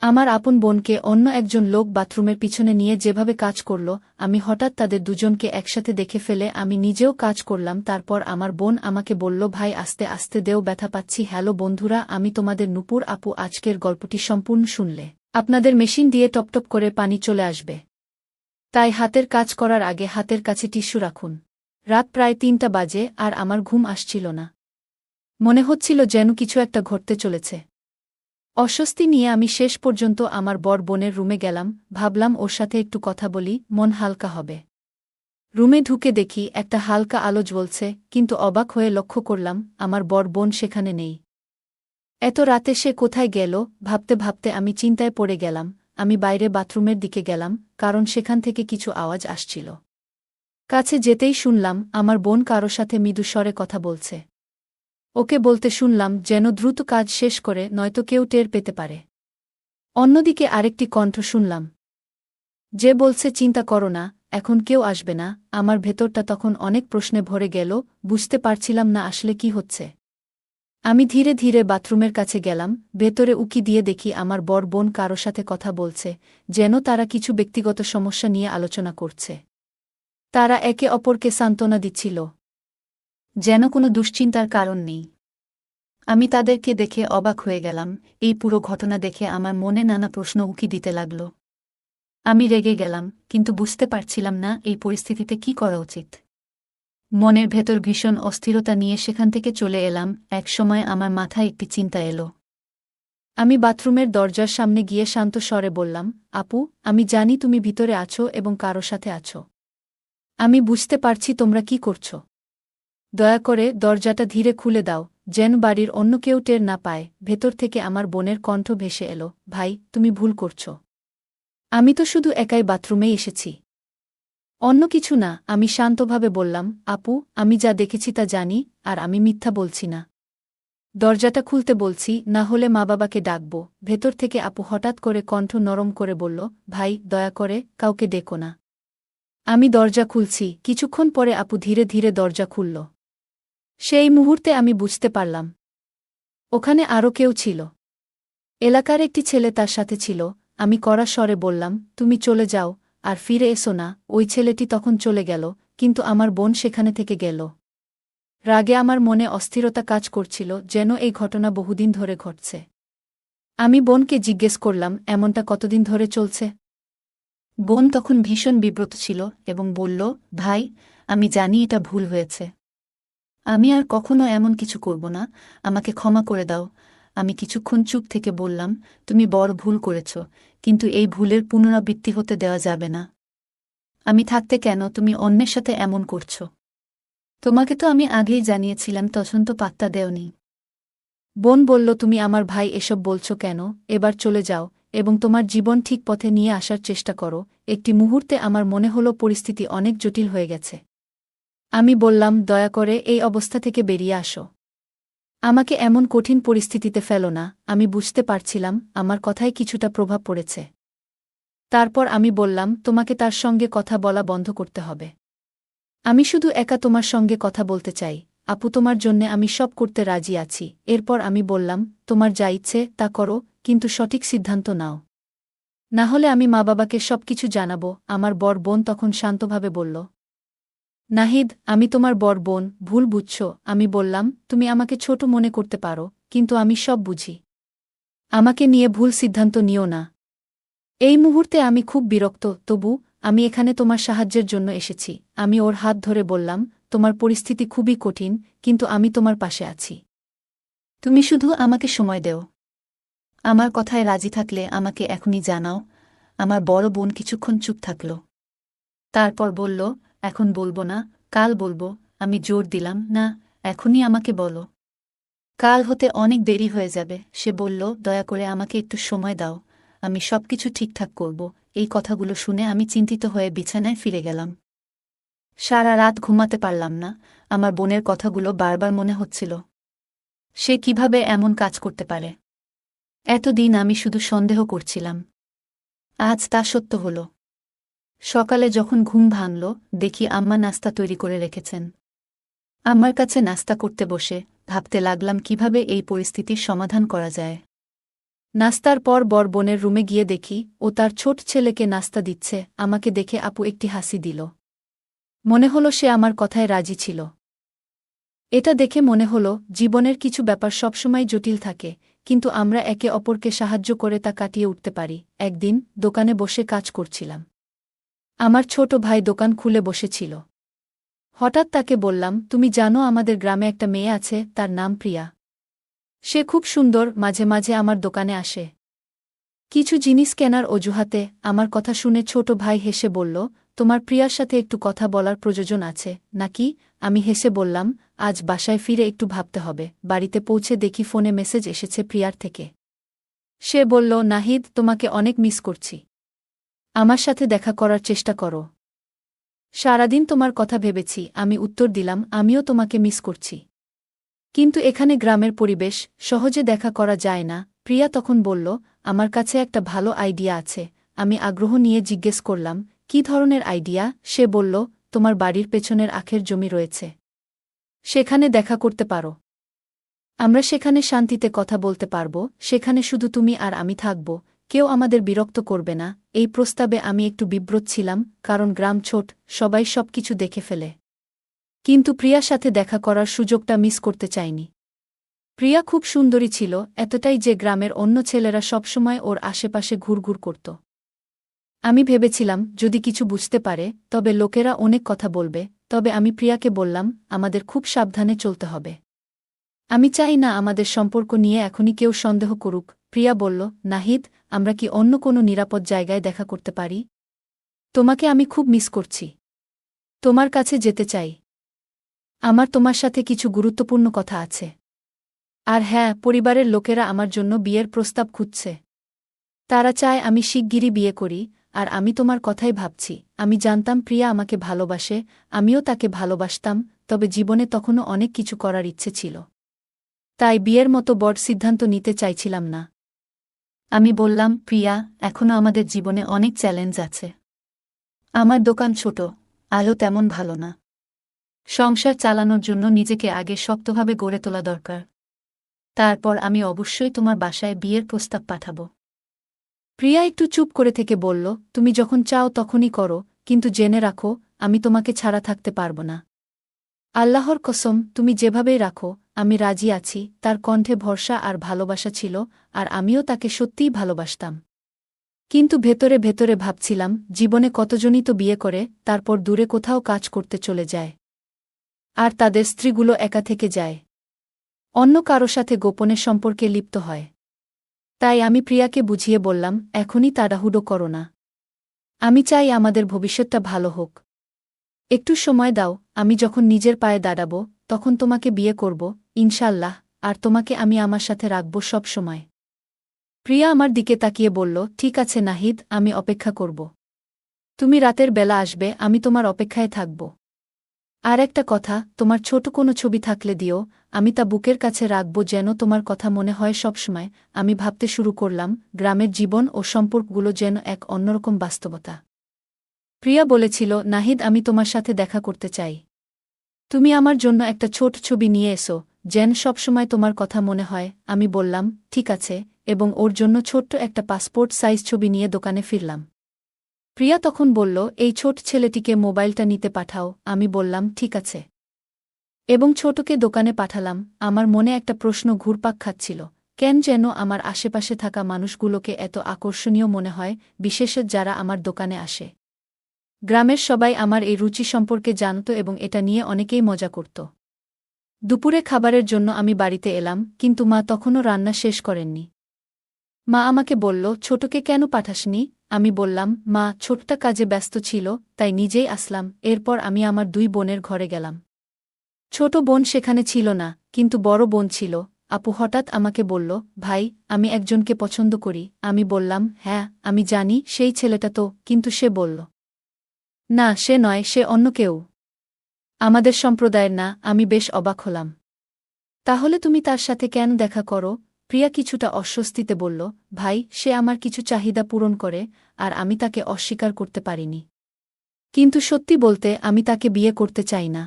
আমার আপন বোনকে অন্য একজন লোক বাথরুমের পিছনে নিয়ে যেভাবে কাজ করল, আমি হঠাৎ তাদের দুজনকে একসাথে দেখে ফেলে আমি নিজেও কাজ করলাম। তারপর আমার বোন আমাকে বলল, ভাই আস্তে আস্তে দেও, ব্যথা পাচ্ছি। হ্যালো বন্ধুরা, আমি তোমাদের নূপুর আপু। আজকের গল্পটি সম্পূর্ণ শুনলে আপনাদের মেশিন দিয়ে টপটপ করে পানি চলে আসবে, তাই হাতের কাজ করার আগে হাতের কাছে টিস্যু রাখুন। রাত প্রায় ৩টা বাজে আর আমার ঘুম আসছিল না। মনে হচ্ছিল যেন কিছু একটা ঘটতে চলেছে। অস্বস্তি নিয়ে আমি শেষ পর্যন্ত আমার বড় বোনের রুমে গেলাম। ভাবলাম ওর সাথে একটু কথা বলি, মন হালকা হবে। রুমে ঢুকে দেখি একটা হালকা আলো জ্বলছে, কিন্তু অবাক হয়ে লক্ষ্য করলাম আমার বড় বোন সেখানে নেই। এত রাতে সে কোথায় গেল ভাবতে ভাবতে আমি চিন্তায় পড়ে গেলাম। আমি বাইরে বাথরুমের দিকে গেলাম, কারণ সেখান থেকে কিছু আওয়াজ আসছিল। কাছে যেতেই শুনলাম আমার বোন কারো সাথে মৃদু স্বরে কথা বলছে। ওকে বলতে শুনলাম যেন দ্রুত কাজ শেষ করে, নয়তো কেউ টের পেতে পারে। অন্যদিকে আরেকটি কণ্ঠ শুনলাম যে বলছে, চিন্তা করো না, এখন কেউ আসবে না। আমার ভেতরটা তখন অনেক প্রশ্নে ভরে গেল, বুঝতে পারছিলাম না আসলে কি হচ্ছে। আমি ধীরে ধীরে বাথরুমের কাছে গেলাম। ভেতরে উকি দিয়ে দেখি আমার বড় বোন কারো সাথে কথা বলছে, যেন তারা কিছু ব্যক্তিগত সমস্যা নিয়ে আলোচনা করছে। তারা একে অপরকে সান্ত্বনা দিচ্ছিল, যেন কোনো দুশ্চিন্তার কারণ নেই। আমি তাদেরকে দেখে অবাক হয়ে গেলাম। এই পুরো ঘটনা দেখে আমার মনে নানা প্রশ্ন উকি দিতে লাগল। আমি রেগে গেলাম, কিন্তু বুঝতে পারছিলাম না এই পরিস্থিতিতে কি করা উচিত। মনের ভেতর ভীষণ অস্থিরতা নিয়ে সেখান থেকে চলে এলাম। একসময় আমার মাথায় একটি চিন্তা এলো। আমি বাথরুমের দরজার সামনে গিয়ে শান্ত স্বরে বললাম, আপু, আমি জানি তুমি ভিতরে আছো এবং কারো সাথে আছো। আমি বুঝতে পারছি তোমরা কি করছো। দয়া করে দরজাটা ধীরে খুলে দাও, যেন বাড়ির অন্য কেউ টের না পায়। ভেতর থেকে আমার বোনের কণ্ঠ ভেসে এলো, ভাই তুমি ভুল করছো। আমি তো শুধু একাই বাথরুমেই এসেছি, অন্য কিছু না। আমি শান্তভাবে বললাম, আপু, আমি যা দেখেছি তা জানি, আর আমি মিথ্যা বলছি না। দরজাটা খুলতে বলছি, না হলে মা বাবাকে ডাকব। ভেতর থেকে আপু হঠাৎ করে কণ্ঠ নরম করে বলল, ভাই দয়া করে কাউকে ডেকো না। আমি দরজা খুলছি। কিছুক্ষণ পরে আপু ধীরে ধীরে দরজা খুলল। সেই মুহূর্তে আমি বুঝতে পারলাম ওখানে আরও কেউ ছিল। এলাকার একটি ছেলে তার সাথে ছিল। আমি কড়া স্বরে বললাম, তুমি চলে যাও, আর ফিরে এসো না। ওই ছেলেটি তখন চলে গেল, কিন্তু আমার বোন সেখানে থেকে গেল। রাগে আমার মনে অস্থিরতা কাজ করছিল, যেন এই ঘটনা বহুদিন ধরে ঘটছে। আমি বোনকে জিজ্ঞেস করলাম, এমনটা কতদিন ধরে চলছে? বোন তখন ভীষণ বিব্রত ছিল এবং বলল, ভাই, আমি জানি এটা ভুল হয়েছে। আমি আর কখনো এমন কিছু করব না, আমাকে ক্ষমা করে দাও। আমি কিছুক্ষণ চুপ থেকে বললাম, তুমি বড় ভুল করেছ, কিন্তু এই ভুলের পুনরাবৃত্তি হতে দেওয়া যাবে না। আমি থাকতে কেন তুমি অন্যের সাথে এমন করছ? তোমাকে তো আমি আগেই জানিয়েছিলাম, তখন তো পাত্তা দেওনি। বোন বলল, তুমি আমার ভাই, এসব বলছো কেন? এবার চলে যাও এবং তোমার জীবন ঠিক পথে নিয়ে আসার চেষ্টা করো। একটি মুহূর্তে আমার মনে হলো পরিস্থিতি অনেক জটিল হয়ে গেছে। আমি বললাম, দয়া করে এই অবস্থা থেকে বেরিয়ে আসো। আমাকে এমন কঠিন পরিস্থিতিতে ফেলো না। আমি বুঝতে পারছিলাম আমার কথায় কিছুটা প্রভাব পড়েছে। তারপর আমি বললাম, তোমাকে তার সঙ্গে কথা বলা বন্ধ করতে হবে। আমি শুধু একা তোমার সঙ্গে কথা বলতে চাই। আপু, তোমার জন্যে আমি সব করতে রাজি আছি। এরপর আমি বললাম, তোমার যা ইচ্ছে তা করো, কিন্তু সঠিক সিদ্ধান্ত নাও, না হলে আমি মা বাবাকে সবকিছু জানাবো। আমার বড় বোন তখন শান্তভাবে বলল, নাহিদ, আমি তোমার বড় বোন, ভুল বুঝছ। আমি বললাম, তুমি আমাকে ছোট মনে করতে পারো, কিন্তু আমি সব বুঝি। আমাকে নিয়ে ভুল সিদ্ধান্ত নিও না। এই মুহূর্তে আমি খুব বিরক্ত, তবু আমি এখানে তোমার সাহায্যের জন্য এসেছি। আমি ওর হাত ধরে বললাম, তোমার পরিস্থিতি খুবই কঠিন, কিন্তু আমি তোমার পাশে আছি। তুমি শুধু আমাকে সময় দেও। আমার কথায় রাজি থাকলে আমাকে এখনই জানাও। আমার বড় বোন কিছুক্ষণ চুপ থাকল। তারপর বলল, এখন বলবো না, কাল বলবো। আমি জোর দিলাম, না, এখনই আমাকে বলো। কাল হতে অনেক দেরি হয়ে যাবে। সে বলল, দয়া করে আমাকে একটু সময় দাও, আমি সবকিছু ঠিকঠাক করব। এই কথাগুলো শুনে আমি চিন্তিত হয়ে বিছানায় ফিরে গেলাম। সারা রাত ঘুমাতে পারলাম না। আমার বোনের কথাগুলো বারবার মনে হচ্ছিল। সে কিভাবে এমন কাজ করতে পারে? এতদিন আমি শুধু সন্দেহ করছিলাম। আজ তা সত্য হল। সকালে যখন ঘুম ভাঙল, দেখি আম্মা নাস্তা তৈরি করে রেখেছেন। আমার কাছে নাস্তা করতে বসে ভাবতে লাগলাম কিভাবে এই পরিস্থিতির সমাধান করা যায়। নাস্তার পর বড় বোনের রুমে গিয়ে দেখি ও তার ছোট ছেলেকে নাস্তা দিচ্ছে। আমাকে দেখে আপু একটি হাসি দিল। মনে হলো সে আমার কথায় রাজি ছিল। এটা দেখে মনে হলো জীবনের কিছু ব্যাপার সবসময় জটিল থাকে, কিন্তু আমরা একে অপরকে সাহায্য করে তা কাটিয়ে উঠতে পারি। একদিন দোকানে বসে কাজ করছিলাম। আমার ছোট ভাই দোকান খুলে বসেছিল। হঠাৎ তাকে বললাম, তুমি জানো আমাদের গ্রামে একটা মেয়ে আছে, তার নাম প্রিয়া। সে খুব সুন্দর, মাঝে মাঝে আমার দোকানে আসে কিছু জিনিস কেনার অজুহাতে। আমার কথা শুনে ছোট ভাই হেসে বলল, তোমার প্রিয়ার সাথে একটু কথা বলার প্রয়োজন আছে নাকি? আমি হেসে বললাম, আজ বাসায় ফিরে একটু ভাবতে হবে। বাড়িতে পৌঁছে দেখি ফোনে মেসেজ এসেছে প্রিয়ার থেকে। সে বলল, নাহিদ, তোমাকে অনেক মিস করছি। আমার সাথে দেখা করার চেষ্টা করো। সারাদিন তোমার কথা ভেবেছি। আমি উত্তর দিলাম, আমিও তোমাকে মিস করছি, কিন্তু এখানে গ্রামের পরিবেশ, সহজে দেখা করা যায় না। প্রিয়া তখন বলল, আমার কাছে একটা ভালো আইডিয়া আছে। আমি আগ্রহ নিয়ে জিজ্ঞেস করলাম, কী ধরনের আইডিয়া? সে বলল, তোমার বাড়ির পেছনের আখের জমি রয়েছে, সেখানে দেখা করতে পারো। আমরা সেখানে শান্তিতে কথা বলতে পারব। সেখানে শুধু তুমি আর আমি থাকব, কেউ আমাদের বিরক্ত করবে না। এই প্রস্তাবে আমি একটু বিব্রত ছিলাম, কারণ গ্রাম ছোট, সবাই সবকিছু দেখে ফেলে। কিন্তু প্রিয়ার সাথে দেখা করার সুযোগটা মিস করতে চাইনি। প্রিয়া খুব সুন্দরী ছিল, এতটাই যে গ্রামের অন্য ছেলেরা সবসময় ওর আশেপাশে ঘুরঘুর করত। আমি ভেবেছিলাম যদি কিছু বুঝতে পারে তবে লোকেরা অনেক কথা বলবে। তবে আমি প্রিয়াকে বললাম, আমাদের খুব সাবধানে চলতে হবে। আমি চাই না আমাদের সম্পর্ক নিয়ে এখনই কেউ সন্দেহ করুক। প্রিয়া বলল, নাহিদ, আমরা কি অন্য কোনো নিরাপদ জায়গায় দেখা করতে পারি? তোমাকে আমি খুব মিস করছি। তোমার কাছে যেতে চাই। আমার তোমার সাথে কিছু গুরুত্বপূর্ণ কথা আছে। আর হ্যাঁ, পরিবারের লোকেরা আমার জন্য বিয়ের প্রস্তাব খুঁজছে। তারা চায় আমি শিগগিরই বিয়ে করি। আর আমি তোমার কথাই ভাবছি। আমি জানতাম প্রিয়া আমাকে ভালোবাসে, আমিও তাকে ভালোবাসতাম, তবে জীবনে তখনও অনেক কিছু করার ইচ্ছে ছিল। তাই বিয়ের মতো বড় সিদ্ধান্ত নিতে চাইছিলাম না। আমি বললাম, প্রিয়া, এখনও আমাদের জীবনে অনেক চ্যালেঞ্জ আছে। আমার দোকান ছোট, আলো তেমন ভালো না। সংসার চালানোর জন্য নিজেকে আগে শক্তভাবে গড়ে তোলা দরকার। তারপর আমি অবশ্যই তোমার বাসায় বিয়ের প্রস্তাব পাঠাব। প্রিয়া একটু চুপ করে থেকে বলল, তুমি যখন চাও তখনই করো, কিন্তু জেনে রাখো, আমি তোমাকে ছাড়া থাকতে পারব না। আল্লাহর কসম, তুমি যেভাবেই রাখো, আমি রাজি আছি। তার কণ্ঠে ভরসা আর ভালোবাসা ছিল, আর আমিও তাকে সত্যিই ভালোবাসতাম। কিন্তু ভেতরে ভেতরে ভাবছিলাম, জীবনে কতজনই তো বিয়ে করে তারপর দূরে কোথাও কাজ করতে চলে যায়, আর তাদের স্ত্রীগুলো একা থেকে যায়, অন্য কারো সাথে গোপনে সম্পর্কে লিপ্ত হয়। তাই আমি প্রিয়াকে বুঝিয়ে বললাম, এখনই তাড়াহুড়ো করো না। আমি চাই আমাদের ভবিষ্যৎটা ভালো হোক। একটু সময় দাও, আমি যখন নিজের পায়ে দাঁড়াব তখন তোমাকে বিয়ে করব, ইনশাল্লাহ। আর তোমাকে আমি আমার সাথে রাখব সব সময়। প্রিয়া আমার দিকে তাকিয়ে বলল, ঠিক আছে নাহিদ, আমি অপেক্ষা করব। তুমি রাতের বেলা আসবে, আমি তোমার অপেক্ষায় থাকব। আর একটা কথা, তোমার ছোট কোনো ছবি থাকলে দিও, আমি তা বুকের কাছে রাখব যেন তোমার কথা মনে হয় সবসময়। আমি ভাবতে শুরু করলাম, গ্রামের জীবন ও সম্পর্কগুলো যেন এক অন্যরকম বাস্তবতা। প্রিয়া বলেছিল, নাহিদ, আমি তোমার সাথে দেখা করতে চাই। তুমি আমার জন্য একটা ছোট ছবি নিয়ে এসো, যেন সবসময় তোমার কথা মনে হয়। আমি বললাম, ঠিক আছে, এবং ওর জন্য ছোট্ট একটা পাসপোর্ট সাইজ ছবি নিয়ে দোকানে ফিরলাম। প্রিয়া তখন বলল, এই ছোট ছেলেটিকে মোবাইলটা নিতে পাঠাও। আমি বললাম, ঠিক আছে, এবং ছোটকে দোকানে পাঠালাম। আমার মনে একটা প্রশ্ন ঘুরপাক খাচ্ছিল, কেন যেন আমার আশেপাশে থাকা মানুষগুলোকে এত আকর্ষণীয় মনে হয়, বিশেষত যারা আমার দোকানে আসে। গ্রামের সবাই আমার এই রুচি সম্পর্কে জানত এবং এটা নিয়ে অনেকেই মজা করত। দুপুরে খাবারের জন্য আমি বাড়িতে এলাম, কিন্তু মা তখনও রান্না শেষ করেননি। মা আমাকে বলল, ছোটকে কেন পাঠাসনি? আমি বললাম, মা, ছোটটা কাজে ব্যস্ত ছিল, তাই নিজেই আসলাম। এরপর আমি আমার দুই বোনের ঘরে গেলাম। ছোট বোন সেখানে ছিল না, কিন্তু বড় বোন ছিল। আপু হঠাৎ আমাকে বলল, ভাই, আমি একজনকে পছন্দ করি। আমি বললাম, হ্যাঁ, আমি জানি সেই ছেলেটা তো। কিন্তু সে বলল, না, সে নয়, সে অন্য কেউ, আমাদের সম্প্রদায়ের না। আমি বেশ অবাক হলাম। তাহলে তুমি তার সাথে কেন দেখা করো? প্রিয়া কিছুটা অস্বস্তিতে বলল, ভাই, সে আমার কিছু চাহিদা পূরণ করে, আর আমি তাকে অস্বীকার করতে পারিনি। কিন্তু সত্যি বলতে, আমি তাকে বিয়ে করতে চাই না।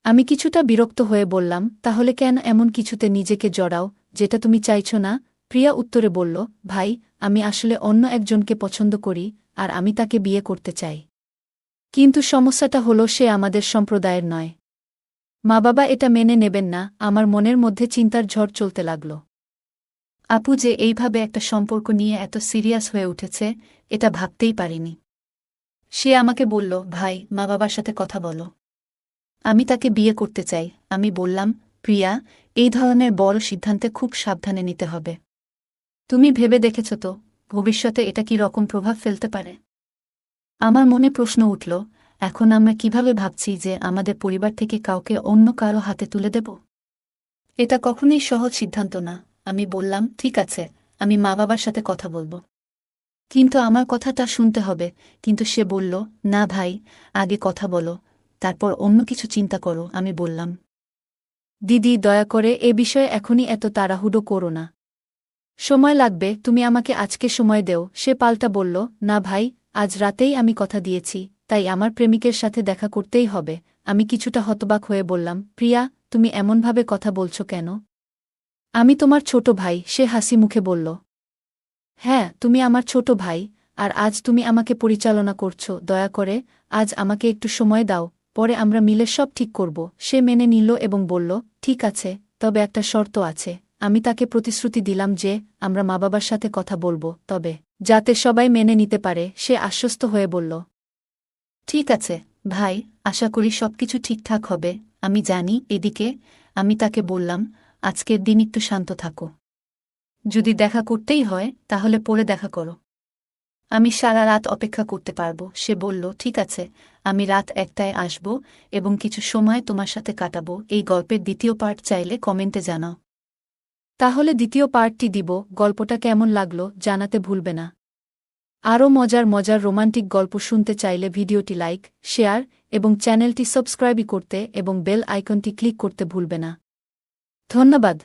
আমি কিছুটা বিরক্ত হয়ে বললাম, তাহলে কেন এমন কিছুতে নিজেকে জড়াও যেটা তুমি চাইছ না? প্রিয়া উত্তরে বলল, ভাই, আমি আসলে অন্য একজনকে পছন্দ করি আর আমি তাকে বিয়ে করতে চাই। কিন্তু সমস্যাটা হলো সে আমাদের সম্প্রদায়ের নয়। মা বাবা এটা মেনে নেবেন না। আমার মনের মধ্যে চিন্তার ঝড় চলতে লাগল। আপু যে এইভাবে একটা সম্পর্ক নিয়ে এত সিরিয়াস হয়ে উঠেছে, এটা ভাবতেই পারিনি। সে আমাকে বলল, ভাই, মা বাবার সাথে কথা বলো, আমি তাকে বিয়ে করতে চাই। আমি বললাম, প্রিয়া, এই ধরনের বড় সিদ্ধান্তে খুব সাবধানে নিতে হবে। তুমি ভেবে দেখেছ তো ভবিষ্যতে এটা কি রকম প্রভাব ফেলতে পারে? আমার মনে প্রশ্ন উঠল, এখন আমরা কিভাবে ভাবছি যে আমাদের পরিবার থেকে কাউকে অন্য কারো হাতে তুলে দেব? এটা কখনোই সহজ সিদ্ধান্ত না। আমি বললাম, ঠিক আছে, আমি মা বাবার সাথে কথা বলবো, কিন্তু আমার কথাটা শুনতে হবে। কিন্তু সে বলল, না ভাই, আগে কথা বলো, তারপর অন্য কিছু চিন্তা করো। আমি বললাম, দিদি, দয়া করে এ বিষয়ে এখনই এত তাড়াহুড়ো করো না। সময় লাগবে, তুমি আমাকে আজকে সময় দেও। সে পাল্টা বলল, না ভাই, আজ রাতেই আমি কথা দিয়েছি, তাই আমার প্রেমিকের সাথে দেখা করতেই হবে। আমি কিছুটা হতবাক হয়ে বললাম, প্রিয়া, তুমি এমনভাবে কথা বলছো কেন? আমি তোমার ছোট ভাই। সে হাসি মুখে বলল, হ্যাঁ, তুমি আমার ছোট ভাই, আর আজ তুমি আমাকে পরিচালনা করছো। দয়া করে আজ আমাকে একটু সময় দাও, পরে আমরা মিলে সব ঠিক করব। সে মেনে নিল এবং বলল, ঠিক আছে, তবে একটা শর্ত আছে। আমি তাকে প্রতিশ্রুতি দিলাম যে আমরা মা বাবার সাথে কথা বলবো, তবে যাতে সবাই মেনে নিতে পারে। সে আশ্বস্ত হয়ে বলল, ঠিক আছে ভাই, আশা করি সবকিছু ঠিকঠাক হবে। আমি জানি। এদিকে আমি তাকে বললাম, আজকের দিন একটু শান্ত থাকো, যদি দেখা করতেই হয় তাহলে পরে দেখা করো, আমি সারা রাত অপেক্ষা করতে পারবো। সে বলল, ঠিক আছে, আমি রাত 1টায় আসব এবং কিছু সময় তোমার সাথে কাটাবো। এই গল্পের দ্বিতীয় পার্ট চাইলে কমেন্টে জানাও। তাহলে দ্বিতীয় পার্টটি দিব। গল্পটা কেমন লাগলো জানাতে ভুলবে না। আরও মজার মজার রোমান্টিক গল্প শুনতে চাইলে ভিডিওটি লাইক, শেয়ার এবং চ্যানেলটি সাবস্ক্রাইব করতে এবং বেল আইকনটি ক্লিক করতে ভুলবে না। ধন্যবাদ।